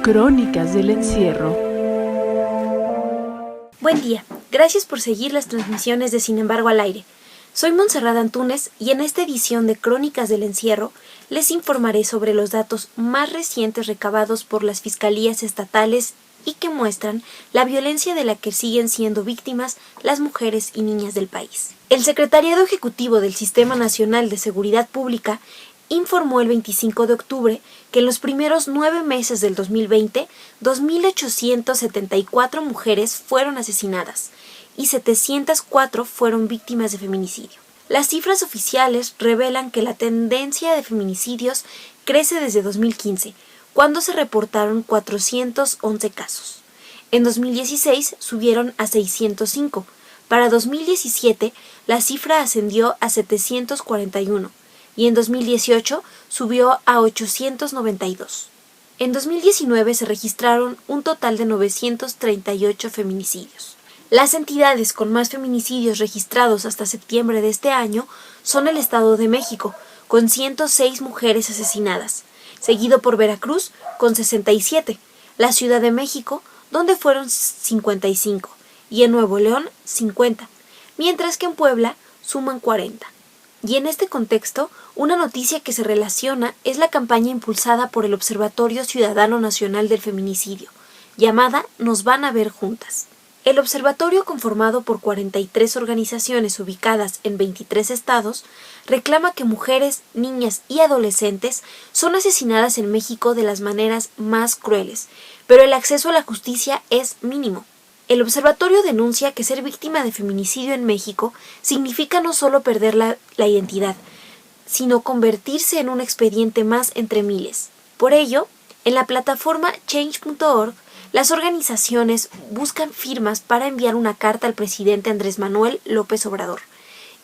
Crónicas del encierro. Buen día, gracias por seguir las transmisiones de Sin embargo al aire. Soy Montserrat Antúnez y en esta edición de Crónicas del encierro les informaré sobre los datos más recientes recabados por las fiscalías estatales y que muestran la violencia de la que siguen siendo víctimas las mujeres y niñas del país. El Secretariado Ejecutivo del Sistema Nacional de Seguridad Pública informó el 25 de octubre que en los primeros 9 meses del 2020, 2.874 mujeres fueron asesinadas y 704 fueron víctimas de feminicidio. Las cifras oficiales revelan que la tendencia de feminicidios crece desde 2015, cuando se reportaron 411 casos. En 2016 subieron a 605. Para 2017 la cifra ascendió a 741. Y en 2018 subió a 892. En 2019 se registraron un total de 938 feminicidios. Las entidades con más feminicidios registrados hasta septiembre de este año son el Estado de México, con 106 mujeres asesinadas, seguido por Veracruz, con 67, la Ciudad de México, donde fueron 55, y en Nuevo León, 50, mientras que en Puebla suman 40. Y en este contexto, una noticia que se relaciona es la campaña impulsada por el Observatorio Ciudadano Nacional del Feminicidio, llamada Nos van a ver juntas. El observatorio, conformado por 43 organizaciones ubicadas en 23 estados, reclama que mujeres, niñas y adolescentes son asesinadas en México de las maneras más crueles, pero el acceso a la justicia es mínimo. El observatorio denuncia que ser víctima de feminicidio en México significa no solo perder la identidad, sino convertirse en un expediente más entre miles. Por ello, en la plataforma change.org, las organizaciones buscan firmas para enviar una carta al presidente Andrés Manuel López Obrador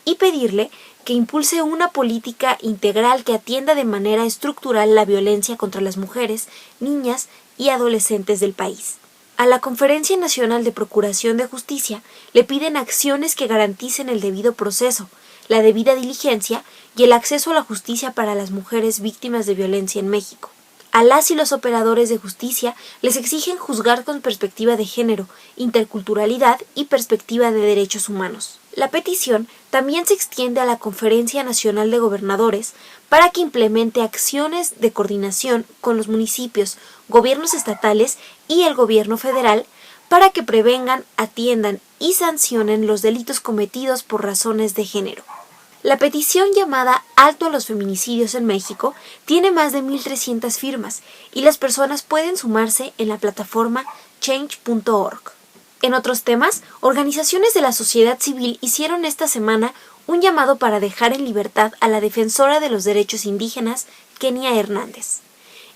y pedirle que impulse una política integral que atienda de manera estructural la violencia contra las mujeres, niñas y adolescentes del país. A la Conferencia Nacional de Procuración de Justicia le piden acciones que garanticen el debido proceso, la debida diligencia y el acceso a la justicia para las mujeres víctimas de violencia en México. A las y los operadores de justicia les exigen juzgar con perspectiva de género, interculturalidad y perspectiva de derechos humanos. La petición también se extiende a la Conferencia Nacional de Gobernadores para que implemente acciones de coordinación con los municipios, gobiernos estatales y el gobierno federal para que prevengan, atiendan y sancionen los delitos cometidos por razones de género. La petición llamada Alto a los feminicidios en México tiene más de 1.300 firmas y las personas pueden sumarse en la plataforma change.org. En otros temas, organizaciones de la sociedad civil hicieron esta semana un llamado para dejar en libertad a la defensora de los derechos indígenas, Kenia Hernández.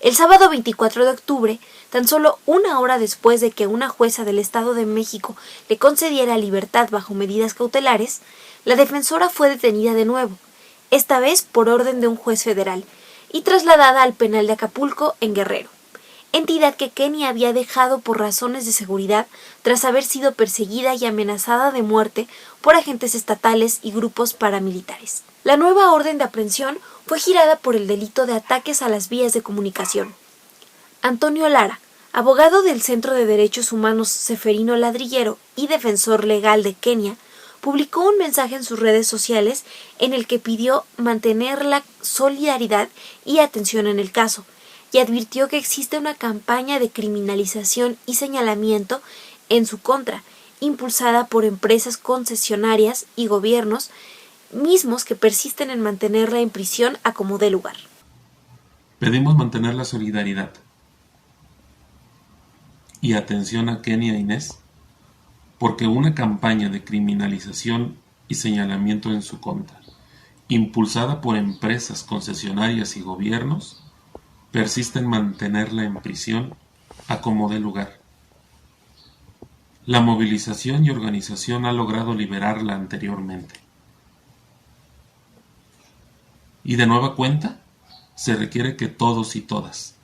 El sábado 24 de octubre, tan solo una hora después de que una jueza del Estado de México le concediera libertad bajo medidas cautelares, la defensora fue detenida de nuevo, esta vez por orden de un juez federal, y trasladada al penal de Acapulco, en Guerrero, entidad que Kenia había dejado por razones de seguridad tras haber sido perseguida y amenazada de muerte por agentes estatales y grupos paramilitares. La nueva orden de aprehensión fue girada por el delito de ataques a las vías de comunicación. Antonio Lara, abogado del Centro de Derechos Humanos Ceferino Ladrillero y defensor legal de Kenia, publicó un mensaje en sus redes sociales en el que pidió mantener la solidaridad y atención en el caso, y advirtió que existe una campaña de criminalización y señalamiento en su contra, impulsada por empresas concesionarias y gobiernos mismos que persisten en mantenerla en prisión a como dé lugar. Pedimos mantener la solidaridad y atención a Kenia Inés, porque una campaña de criminalización y señalamiento en su contra, impulsada por empresas concesionarias y gobiernos, persiste en mantenerla en prisión a como dé lugar. La movilización y organización ha logrado liberarla anteriormente. Y de nueva cuenta, se requiere que todos y todas,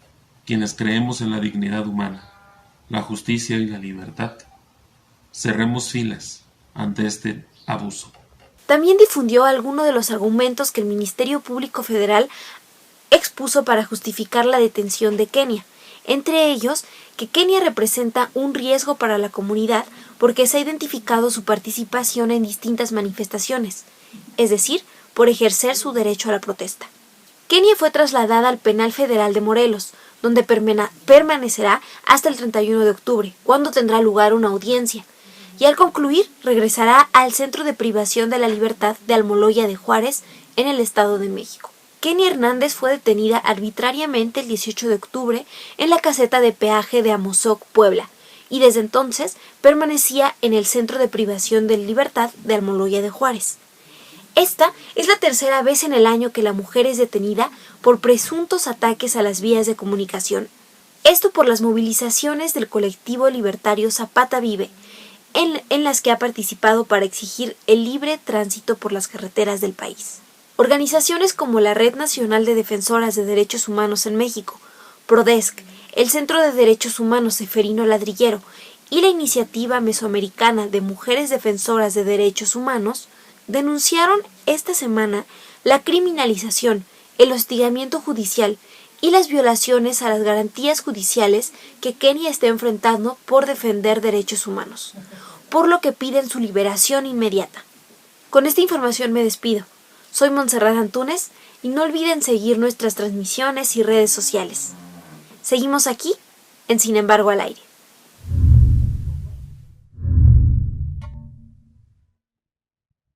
quienes creemos en la dignidad humana, la justicia y la libertad, cerremos filas ante este abuso. También difundió algunos de los argumentos que el Ministerio Público Federal expuso para justificar la detención de Kenia, entre ellos que Kenia representa un riesgo para la comunidad porque se ha identificado su participación en distintas manifestaciones, es decir, por ejercer su derecho a la protesta. Kenia fue trasladada al Penal Federal de Morelos, donde permanecerá hasta el 31 de octubre, cuando tendrá lugar una audiencia, y al concluir regresará al Centro de Privación de la Libertad de Almoloya de Juárez, en el Estado de México. Kenia Hernández fue detenida arbitrariamente el 18 de octubre en la caseta de peaje de Amozoc, Puebla, y desde entonces permanecía en el Centro de Privación de Libertad de Almoloya de Juárez. Esta es la tercera vez en el año que la mujer es detenida por presuntos ataques a las vías de comunicación. Esto por las movilizaciones del colectivo libertario Zapata Vive, en las que ha participado para exigir el libre tránsito por las carreteras del país. Organizaciones como la Red Nacional de Defensoras de Derechos Humanos en México, PRODESC, el Centro de Derechos Humanos Ceferino Ladrillero y la Iniciativa Mesoamericana de Mujeres Defensoras de Derechos Humanos denunciaron esta semana la criminalización, el hostigamiento judicial y las violaciones a las garantías judiciales que Kenia está enfrentando por defender derechos humanos, por lo que piden su liberación inmediata. Con esta información me despido. Soy Montserrat Antúnez y no olviden seguir nuestras transmisiones y redes sociales. Seguimos aquí en Sin embargo al aire.